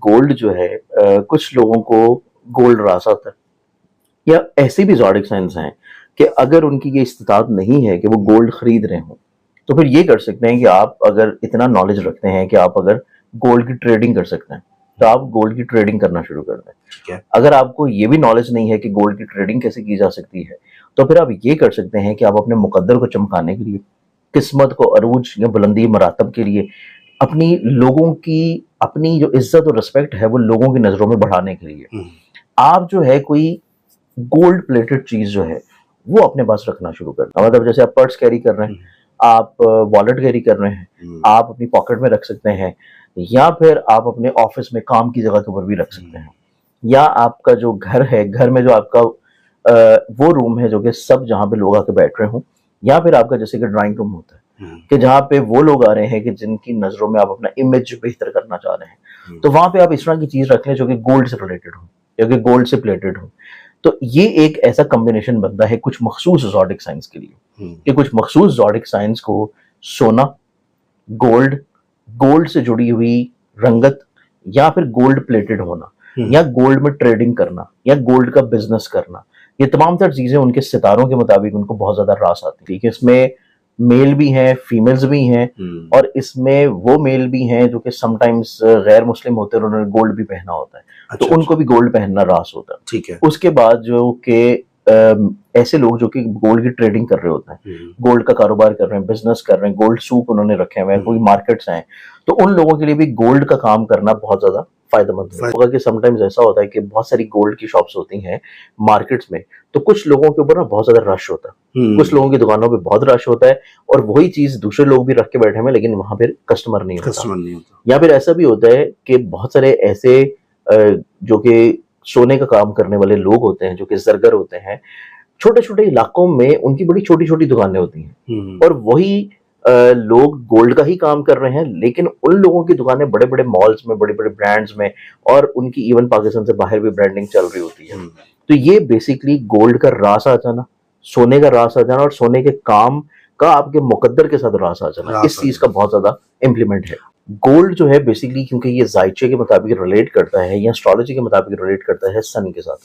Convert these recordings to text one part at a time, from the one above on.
Gold जो है कुछ लोगों को गोल्ड रास आता है, या ऐसे भी ज़ोडिक साइंस हैं कि अगर उनकी ये इस्तिताअत नहीं है कि वो गोल्ड खरीद रहे हों, तो फिर ये कर सकते हैं कि आप अगर इतना नॉलेज रखते हैं कि आप अगर गोल्ड की ट्रेडिंग कर सकते हैं, तो आप गोल्ड की ट्रेडिंग करना शुरू कर दें। ठीक है। अगर आपको ये भी नॉलेज नहीं है कि गोल्ड की ट्रेडिंग कैसे की जा सकती है, तो फिर आप ये कर सकते हैं कि आप अपने मुकद्दर को चमकाने के लिए, किस्मत को अरूज या बुलंदी मरातब के लिए, अपनी लोगों की अपनी जो इज्जत और रिस्पेक्ट है वो लोगों की नज़रों में बढ़ाने के लिए आप जो है कोई गोल्ड प्लेटेड चीज जो है वो अपने पास रखना शुरू करना। मतलब जैसे आप पर्स कैरी कर रहे हैं, आप वॉलेट कैरी कर रहे हैं, आप अपनी पॉकेट में रख सकते हैं, या फिर आप अपने ऑफिस में काम की जगह के ऊपर भी रख सकते हैं, या आपका जो घर है, घर में जो आपका वो रूम है जो कि सब जहाँ पे लोग आके बैठ रहे हों, या फिर आपका जैसे कि ड्राइंग रूम होता है कि जहाँ पे वो लोग आ रहे हैं कि जिनकी नजरों में आप अपना इमेज बेहतर करना चाह रहे हैं, तो वहां पे आप इस तरह की चीज रख लें जो कि गोल्ड से रिलेटेड हो या कि गोल्ड से प्लेटेड हो। तो ये एक ऐसा कॉम्बिनेशन बनता है कुछ मखसूस ज़ोडिक साइंस के लिए कि कुछ मखसूस ज़ोडिक साइंस को सोना, गोल्ड, गोल्ड से जुड़ी हुई रंगत, या फिर गोल्ड प्लेटेड होना, या गोल्ड में ट्रेडिंग करना, या गोल्ड का बिजनेस करना, ये तमाम तर चीजें उनके सितारों के मुताबिक उनको बहुत ज्यादा रास आती है। इसमें मेल भी हैं, फीमेल्स भी हैं, और इसमें वो मेल भी हैं जो कि समटाइम्स गैर मुस्लिम होते हैं और उन्होंने गोल्ड भी पहना होता है। तो उनको भी गोल्ड पहनना रास होता है। ठीक है। उसके बाद जो कि ऐसे लोग जो कि गोल्ड की ट्रेडिंग कर रहे होते हैं, गोल्ड का कारोबार कर रहे हैं, बिजनेस कर रहे हैं, गोल्ड सूक उन्होंने रखे हुए हैं, कोई मार्केट्स हैं, तो उन लोगों के लिए भी गोल्ड का काम करना बहुत ज्यादा फायदेमंद होगा। कि समटाइम्स ऐसा होता है कि बहुत सारी गोल्ड की शॉप्स होती हैं मार्केट्स में, तो कुछ लोगों के ऊपर ना बहुत ज्यादा रश होता है, कुछ लोगों की दुकानों पे बहुत रश होता है, और वही चीज दूसरे लोग भी रख के बैठे हैं लेकिन वहां पर कस्टमर नहीं होता। या फिर ऐसा भी होता है कि बहुत सारे ऐसे जो कि सोने का काम करने वाले लोग होते हैं, जो कि जरगर होते हैं, छोटे छोटे इलाकों में उनकी बड़ी छोटी छोटी दुकानें होती हैं, और वही लोग गोल्ड का ही काम कर रहे हैं, लेकिन उन लोगों की दुकानें बड़े बड़े मॉल्स में, बड़े बड़े ब्रांड्स में, और उनकी इवन पाकिस्तान से बाहर भी ब्रांडिंग चल रही होती है। तो ये बेसिकली गोल्ड का रास आ जाना, सोने का रास आ जाना, और सोने के काम का आपके मुकद्दर के साथ रास आ जाना, इस चीज का बहुत ज्यादा इम्प्लीमेंट है। गोल्ड जो है बेसिकली क्योंकि ये जायचे के मुताबिक रिलेट करता है या एस्ट्रोलॉजी के मुताबिक रिलेट करता है सन के साथ।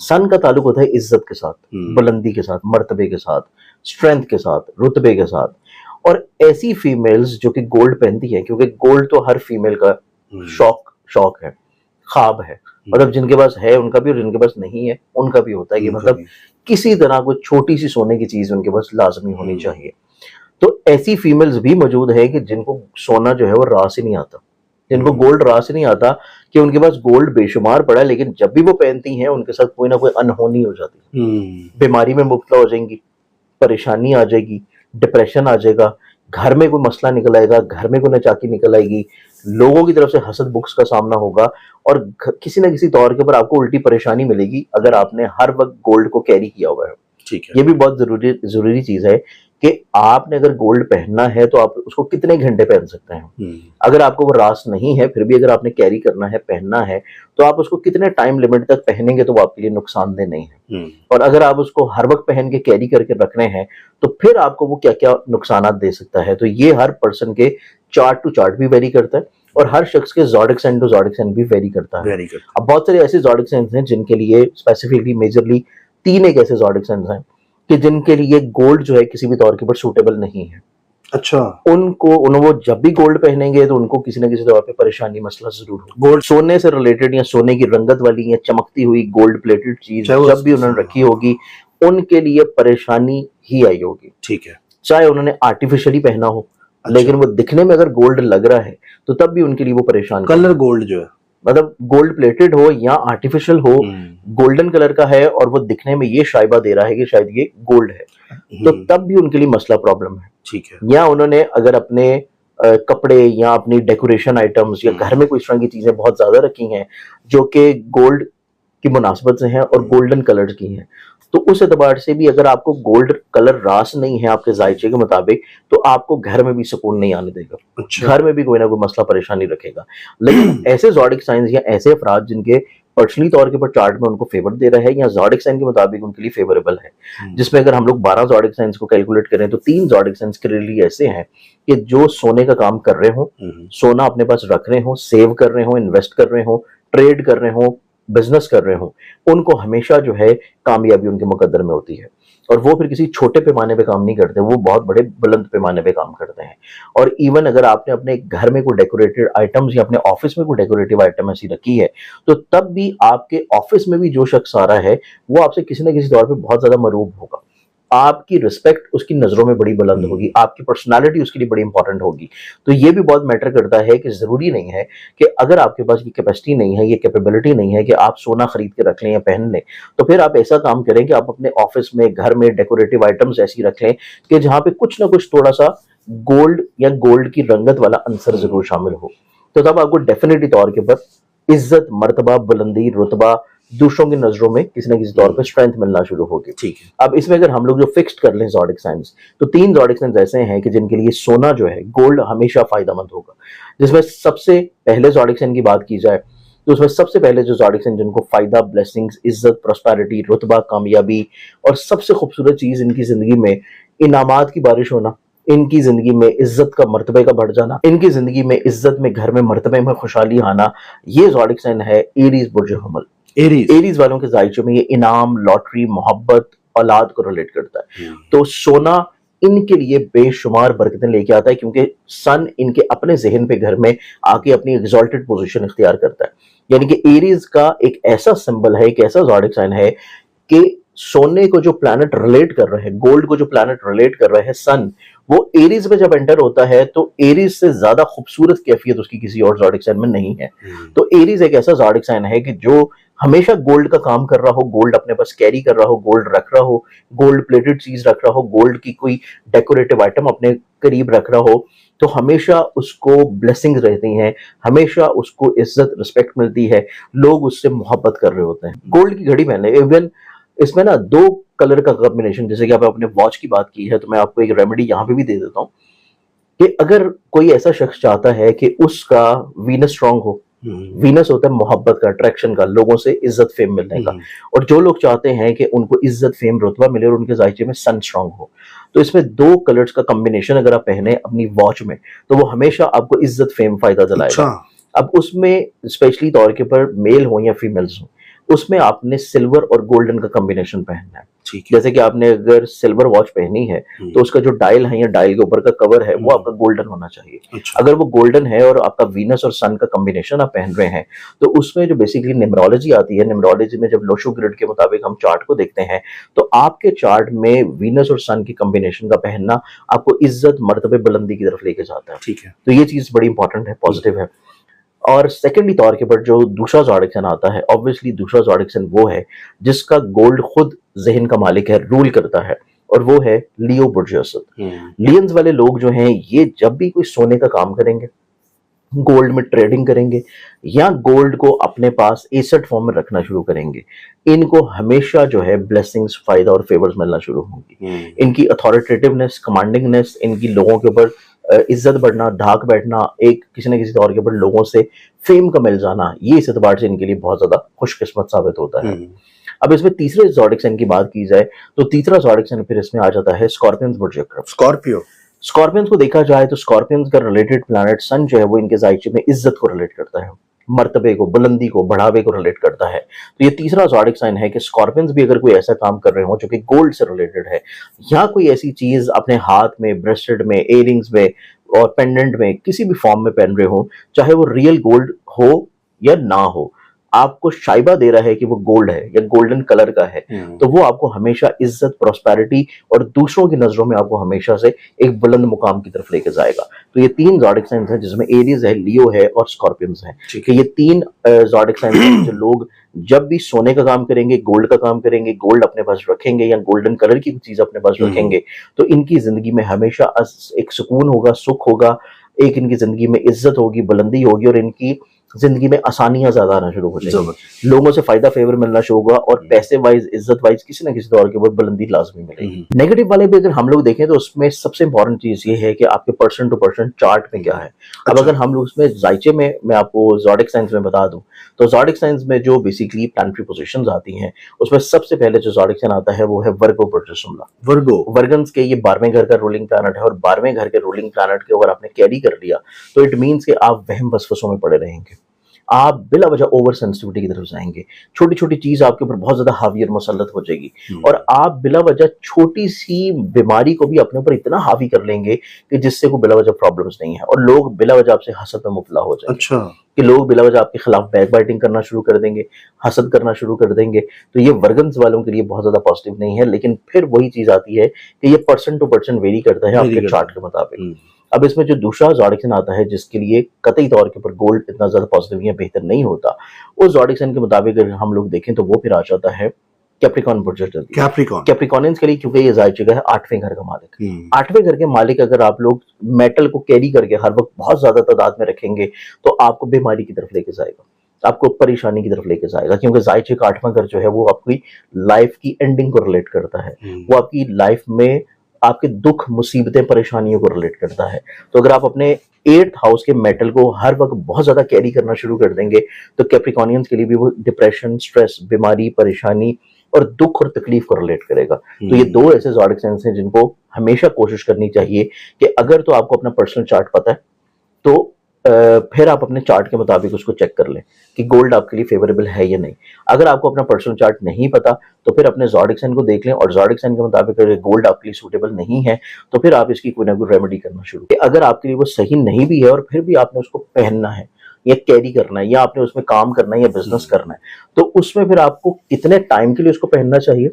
सन का ताल्लुक होता है इज्जत के साथ, बुलंदी के साथ, मर्तबे के साथ, स्ट्रेंथ के साथ, रुतबे के साथ। और ऐसी फीमेल्स जो कि गोल्ड पहनती है, क्योंकि गोल्ड तो हर फीमेल का शौक है, ख्वाब है, मतलब जिनके पास है उनका भी और जिनके पास नहीं है उनका भी होता है कि मतलब किसी तरह कोई छोटी सी सोने की चीज उनके पास लाजमी होनी चाहिए। तो ऐसी फीमेल्स भी मौजूद है कि जिनको सोना जो है वो रास ही नहीं आता, जिनको गोल्ड रास ही नहीं आता, कि उनके पास गोल्ड बेशुमार पड़ा है, लेकिन जब भी वो पहनती हैं उनके साथ कोई ना कोई अनहोनी हो जाती है, बीमारी में मुब्तला हो जाएंगी, परेशानी आ जाएगी, डिप्रेशन आ जाएगा, घर में कोई मसला निकल आएगा, घर में कोई नाचाकी निकल आएगी, लोगों की तरफ से हसद बुक्स का सामना होगा, और किसी ना किसी तौर के ऊपर आपको उल्टी परेशानी मिलेगी अगर आपने हर वक्त गोल्ड को कैरी किया हुआ है। ठीक है। ये भी बहुत जरूरी चीज है कि आपने अगर गोल्ड पहनना है तो आप उसको कितने घंटे पहन सकते हैं। अगर आपको वो रास नहीं है, फिर भी अगर आपने कैरी करना है, पहनना है, तो आप उसको कितने टाइम लिमिट तक पहनेंगे तो वो आपके लिए नुकसानदेह नहीं है। और अगर आप उसको हर वक्त पहन के कैरी करके रख रहे हैं तो फिर आपको वो क्या क्या नुकसान दे सकता है। तो ये हर पर्सन के चार्ट टू चार्ट भी वेरी करता है, और हर शख्स के zodiac sign to zodiac sign भी वेरी करता है। अब बहुत सारे ऐसे ज़ोडिक साइंस हैं जिनके लिए स्पेसिफिकली मेजरली 3 एक ऐसे ज़ोडिक साइंस हैं कि जिनके लिए गोल्ड जो है किसी भी तौर के ऊपर सूटेबल नहीं है। अच्छा। वो जब भी गोल्ड पहनेंगे तो उनको किसी ना किसी तौर पे परेशानी मसला जरूर हो। गोल्ड सोने से रिलेटेड या सोने की रंगत वाली या चमकती हुई गोल्ड प्लेटेड चीज जब भी उन्होंने रखी होगी उनके लिए परेशानी ही आई होगी। ठीक है। चाहे उन्होंने आर्टिफिशियली पहना हो, लेकिन वो दिखने में अगर गोल्ड लग रहा है तो तब भी उनके लिए वो परेशान। कलर गोल्ड जो है, मतलब गोल्ड प्लेटेड हो या आर्टिफिशियल हो, गोल्डन कलर का है और वो दिखने में ये शाइबा दे रहा है कि शायद ये गोल्ड है, तो तब भी उनके लिए मसला प्रॉब्लम है। ठीक है। या उन्होंने अगर अपने कपड़े या अपनी डेकोरेशन आइटम्स या घर में कोई इस तरह की चीजें बहुत ज्यादा रखी हैं जो कि गोल्ड की मुनासबत से हैं और गोल्डन कलर की हैं, तो उस एतबार से भी अगर आपको गोल्ड कलर रास नहीं है आपके जायचे के मुताबिक तो आपको घर में भी सुकून नहीं आने देगा। अच्छा। घर में भी कोई ना कोई मसला परेशानी रखेगा। लेकिन ऐसे ज़ोडिक साइंस या ऐसे अफराद जिनके पर्सनली तौर के ऊपर चार्ट में उनको फेवर दे रहा है या ज़ोडिक साइन के मुताबिक उनके लिए फेवरेबल है। जिसमें अगर हम लोग 12 ज़ोडिक साइंस को कैलकुलेट करें तो 3 ज़ोडिक साइंस के लिए ऐसे हैं कि जो सोने का काम कर रहे हो, सोना अपने पास रख रहे हो, सेव कर रहे हो, इन्वेस्ट कर रहे हो, ट्रेड कर रहे हो, बिजनेस कर रहे हो, उनको हमेशा जो है कामयाबी उनके मुकद्दर में होती है। और वो फिर किसी छोटे पैमाने पे काम नहीं करते, वो बहुत बड़े बुलंद पैमाने पे काम करते हैं। और इवन अगर आपने अपने घर में कोई डेकोरेटेड आइटम्स या अपने ऑफिस में कोई डेकोरेटिव आइटम ऐसी रखी है, तो तब भी आपके ऑफिस में भी जो शख्स आ रहा है वो आपसे किसी ना किसी तौर पे बहुत ज्यादा मरूब होगा। आपकी रिस्पेक्ट उसकी नजरों में बड़ी बुलंद होगी, आपकी पर्सनालिटी उसके लिए बड़ी इंपॉर्टेंट होगी। तो ये भी बहुत मैटर करता है कि जरूरी नहीं है कि अगर आपके पास ये कैपेसिटी नहीं है, ये कैपेबिलिटी नहीं है कि आप सोना खरीद के रख लें या पहन लें, तो फिर आप ऐसा काम करें कि आप अपने ऑफिस में, घर में डेकोरेटिव आइटम्स ऐसी रख लें कि जहां पे कुछ ना कुछ थोड़ा सा गोल्ड या गोल्ड की रंगत वाला अंसर जरूर शामिल हो। तो तब आपको डेफिनेटली तौर के ऊपर इज्जत, मर्तबा, बुलंदी, रुतबा, दूसरों की नजरों में किसी न किसी तौर पर स्ट्रेंथ मिलना शुरू होगी। ठीक है। अब इसमें अगर हम लोग जो फिक्स्ड कर लें ज़ोडिक साइंस, तो 3 ज़ोडिक साइंस ऐसे हैं कि जिनके लिए सोना जो है, गोल्ड हमेशा फायदेमंद होगा। जिसमें सबसे पहले ज़ोडिक साइन की बात की जाए तो उसमें सबसे पहले जो ज़ोडिक साइन जिनको फायदा, ब्लेसिंग्स, इज्जत, प्रॉस्पेरिटी, रुतबा, कामयाबी और सबसे खूबसूरत चीज इनकी जिंदगी में इनामात की बारिश होना, इनकी जिंदगी में इज्जत का, मर्तबे का बढ़ जाना, इनकी जिंदगी में इज्जत में, घर में, मर्तबे में खुशहाली आना, ये ज़ोडिक साइन है एरीज बुर्ज हमल। एरीज वालों के जायचे में ये इनाम, लॉटरी, मोहब्बत, औलाद को रिलेट करता है। तो सोना इनके लिए बेशुमार बरकतें लेके आता है, क्योंकि सन इनके अपने जहन पे घर में आके अपनी एग्जॉल्टेड पोजीशन इख्तियार करता है। यानी कि एरीज का एक ऐसा सिंबल है, एक ऐसा ज़ोडिक साइन है कि सोने को जो प्लैनेट रिलेट कर रहे हैं, गोल्ड को जो प्लैनेट रिलेट कर रहे हैं, सन, वो एरीज में जब एंटर होता है तो एरीज से ज्यादा खूबसूरत कैफियत उसकी किसी और ज़ोडिक साइन में नहीं है। तो एरीज एक ऐसा ज़ोडिक साइन है कि जो हमेशा गोल्ड का काम कर रहा हो, गोल्ड अपने पास कैरी कर रहा हो, गोल्ड रख रहा हो, गोल्ड प्लेटेड चीज रख रहा हो, गोल्ड की कोई डेकोरेटिव आइटम अपने करीब रख रहा हो, तो हमेशा उसको ब्लेसिंग्स रहती हैं, हमेशा उसको इज्जत, रिस्पेक्ट मिलती है, लोग उससे मोहब्बत कर रहे होते हैं। गोल्ड की घड़ी पहने, इवन इसमें ना 2 कलर का कॉम्बिनेशन, जैसे कि आप अपने वॉच की बात की है, तो मैं आपको एक रेमेडी यहाँ पे भी दे देता हूँ कि अगर कोई ऐसा शख्स चाहता है कि उसका वीनस स्ट्रांग हो, वीनस होता है मोहब्बत का, अट्रैक्शन का, लोगों से इज्जत फेम मिलने का, और जो लोग चाहते हैं कि उनको इज्जत फेम रुतबा मिले और उनके जायचे में सन स्ट्रांग हो, तो इसमें 2 कलर्स का कॉम्बिनेशन अगर आप पहने अपनी वॉच में, तो वो हमेशा आपको इज्जत फेम फायदा दिलाएगा। अब उसमें स्पेशली तौर के पर मेल हो या फीमेल्स हो, उसमें आपने सिल्वर और गोल्डन का कॉम्बिनेशन पहनना है। जैसे कि आपने अगर सिल्वर वॉच पहनी है तो उसका जो डायल है या डायल के ऊपर का कवर है वो आपका गोल्डन होना चाहिए। अगर वो गोल्डन है और आपका वीनस और सन का कॉम्बिनेशन आप पहन रहे हैं, तो उसमें जो बेसिकली न्यूमरोलॉजी आती है, न्यूमरोलॉजी में जब लोशो ग्रिड के मुताबिक हम चार्ट को देखते हैं, तो आपके चार्ट में वीनस और सन की कॉम्बिनेशन का पहनना आपको इज्जत, मर्तबे, बुलंदी की तरफ लेके जाता है। ठीक है। तो ये चीज बड़ी इंपॉर्टेंट है, पॉजिटिव है। और सेकेंडली तौर के पर जो दूसरा ज़ोडिक साइन आता है, ऑब्वियसली दूसरा ज़ोडिक साइन वो है जिसका गोल्ड खुद जहन का मालिक है, रूल करता है, और वो है लियो बुर्ज असद। लियंस वाले लोग जो हैं, ये जब भी कोई सोने का काम करेंगे, गोल्ड में ट्रेडिंग करेंगे या गोल्ड को अपने पास एसेट फॉर्म में रखना शुरू करेंगे, इनको हमेशा जो है ब्लेसिंग्स, फायदा और फेवर्स मिलना शुरू होंगी। इनकी अथॉरिटेटिवनेस, कमांडिंगनेस, इनकी लोगों के ऊपर इज्जत बढ़ना, ढाक बैठना, एक किसी न किसी तौर के ऊपर लोगों से फेम का मिल जाना, ये इस एतबार से इनके लिए बहुत ज्यादा खुशकिस्मत साबित होता है। अब इसमें तीसरे ज़ोडिक साइन की बात की जाए तो तीसरा ज़ोडिक साइन फिर इसमें आ जाता है स्कॉर्पियंस बुर्ज अक़रब। स्कॉर्पियंस को देखा जाए तो स्कॉर्पियंस का रिलेटेड प्लैनेट सन जो है वो इनके जायचे में इज्जत को रिलेट करता है, मर्तबे को, बुलंदी को, बढ़ावे को रिलेट करता है। तो ये तीसरा ज़ोडिक साइन है कि स्कॉर्पियंस भी अगर कोई ऐसा काम कर रहे हो जो कि गोल्ड से रिलेटेड है, या कोई ऐसी चीज अपने हाथ में, ब्रेसलेट में, इयररिंग्स में और पेंडेंट में किसी भी फॉर्म में पहन रहे हो, चाहे वो रियल गोल्ड हो या ना हो, आपको शाइबा दे रहा है कि वो गोल्ड है या गोल्डन कलर का है, तो वो आपको हमेशा इज्जत, प्रॉस्पेरिटी और दूसरों की नजरों में आपको हमेशा से एक बुलंद मुकाम की तरफ लेके जाएगा। तो ये 3 ज़ोडिक साइंस हैं जिसमें एरीज है, लियो है और स्कॉर्पियंस है। कि ये 3 ज़ोडिक साइंस हैं जो लोग जब भी सोने का काम करेंगे, गोल्ड का काम करेंगे, गोल्ड अपने पास रखेंगे या गोल्डन कलर की चीज अपने पास रखेंगे, तो इनकी जिंदगी में हमेशा एक सुकून होगा, सुख होगा, एक इनकी जिंदगी में इज्जत होगी, बुलंदी होगी, और इनकी जिंदगी में आसानियां ज्यादा आना शुरू हो जाएगी, जबरदस्त। लोगों से फायदा फेवर मिलना शुरू होगा और पैसे वाइज इज्जत वाइज किसी ना किसी तौर के ऊपर बुलंदी लाजमी मिलेगी। नेगेटिव वाले भी अगर हम लोग देखें तो उसमें सबसे इंपॉर्टेंट चीज ये है कि आपके पर्सन टू पर्सन चार्ट में क्या है। अब अच्छा। अगर हम लोग उसमें जायचे में मैं आपको ज़ोडिक साइंस में बता दूं तो ज़ोडिक साइंस में जो बेसिकली प्लानिटरी पोजीशंस आती हैं उसमें सबसे पहले जो ज़ोडिक साइन आता है वो है वर्गो प्रोजेशुमला। वर्गो वर्गन्स के ये 12वें घर का रूलिंग प्लैनेट है और 12वें घर के रूलिंग प्लैनेट के अगर आपने कैरी कर लिया तो इट मींस कि आप वहम वसवसों में पड़े रहेंगे, आप बिला वजह ओवर सेंसिटिविटी की तरफ जाएंगे, छोटी छोटी चीज आपके ऊपर बहुत ज्यादा हावी और मुसल्लत हो जाएगी और आप बिला वजह छोटी सी बीमारी को भी अपने ऊपर इतना हावी कर लेंगे कि जिससे कोई बिला वजह प्रॉब्लम्स नहीं है और लोग बिला वजह आपसे हसद में मुबतला हो जाएंगे। अच्छा। कि लोग बिला वजह आपके खिलाफ बैक बाइटिंग करना शुरू कर देंगे, हसद करना शुरू कर देंगे। तो ये वर्गन्स वालों के लिए बहुत ज्यादा पॉजिटिव नहीं है, लेकिन फिर वही चीज आती है कि ये पर्सन टू पर्सन वेरी करता है आपके चार्ट के मुताबिक। अब इसमें जो दूसरा ज़ोडिक साइन आता है जिसके लिए कतई तौर के ऊपर गोल्ड इतना ज्यादा पॉजिटिव या बेहतर नहीं होता, उस ज़ोडिक साइन के मुताबिक अगर हम लोग देखें तो वो फिर आ जाता है कैप्रिकॉर्न प्रोजेक्ट। कैप्रिकॉनियंस के लिए क्योंकि ये जायचे है 8वें घर का मालिक। 8वें घर के मालिक अगर आप लोग मेटल को कैरी करके हर वक्त बहुत ज्यादा तादाद में रखेंगे तो आपको बीमारी की तरफ लेके जाएगा, आपको परेशानी की तरफ लेके जाएगा, क्योंकि जायचे का 8वां घर जो है वो आपकी लाइफ की एंडिंग को रिलेट करता है, वो आपकी लाइफ में आपके दुख मुसीबतें परेशानियों को रिलेट करता है। तो अगर आप अपने 8th हाउस के मेटल को हर वक्त बहुत ज्यादा कैरी करना शुरू कर देंगे तो कैप्रिकॉनियंस के लिए भी वो डिप्रेशन, स्ट्रेस, बीमारी, परेशानी और दुख और तकलीफ को रिलेट करेगा। तो ये दो ऐसे ज़ोडिक साइंस हैं जिनको हमेशा कोशिश करनी चाहिए कि अगर तो आपको अपना पर्सनल चार्ट पता है तो फिर आप अपने चार्ट के मुताबिक उसको चेक कर लें कि गोल्ड आपके लिए फेवरेबल है या नहीं। अगर आपको अपना पर्सनल चार्ट नहीं पता तो फिर अपने ज़ोडिक साइन को देख लें और ज़ोडिक साइन के मुताबिक अगर गोल्ड आपके लिए सूटेबल नहीं है तो फिर आप इसकी कोई ना कोई रेमेडी करना शुरू करें। अगर आपके लिए वो सही नहीं भी है और फिर भी आपने उसको पहनना है या कैरी करना है या आपने उसमें काम करना है या बिजनेस करना है तो उसमें फिर आपको कितने टाइम के लिए उसको पहनना चाहिए,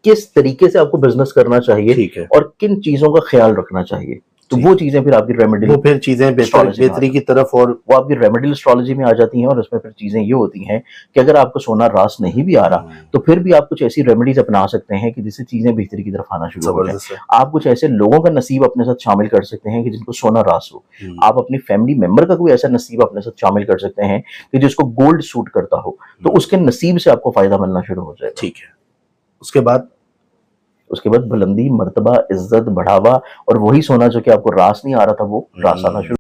किस तरीके से आपको बिजनेस करना चाहिए और किन चीजों का ख्याल रखना चाहिए, तो वो चीजें फिर आपकी रेमेडियल, वो फिर चीजें बेहतरी की तरफ और वो आपकी रेमेडियल एस्ट्रोलॉजी में आ जाती हैं। और उसमें फिर चीजें ये होती हैं कि अगर आपको सोना रास नहीं भी आ रहा तो फिर भी आप कुछ ऐसी रेमेडीज अपना सकते हैं कि जिससे चीजें बेहतरी की तरफ आना शुरू हो जाए। आप कुछ ऐसे लोगों का नसीब अपने साथ शामिल कर सकते हैं कि जिनको सोना रास हो, आप अपनी फैमिली मेंबर का कोई ऐसा नसीब अपने साथ शामिल कर सकते हैं कि जिसको गोल्ड सूट करता हो, तो उसके नसीब से आपको फायदा मिलना शुरू हो जाए। ठीक है। उसके बाद बुलंदी, मर्तबा, इज्जत, बढ़ावा और वही सोना जो कि आपको रास नहीं आ रहा था वो रास आना शुरू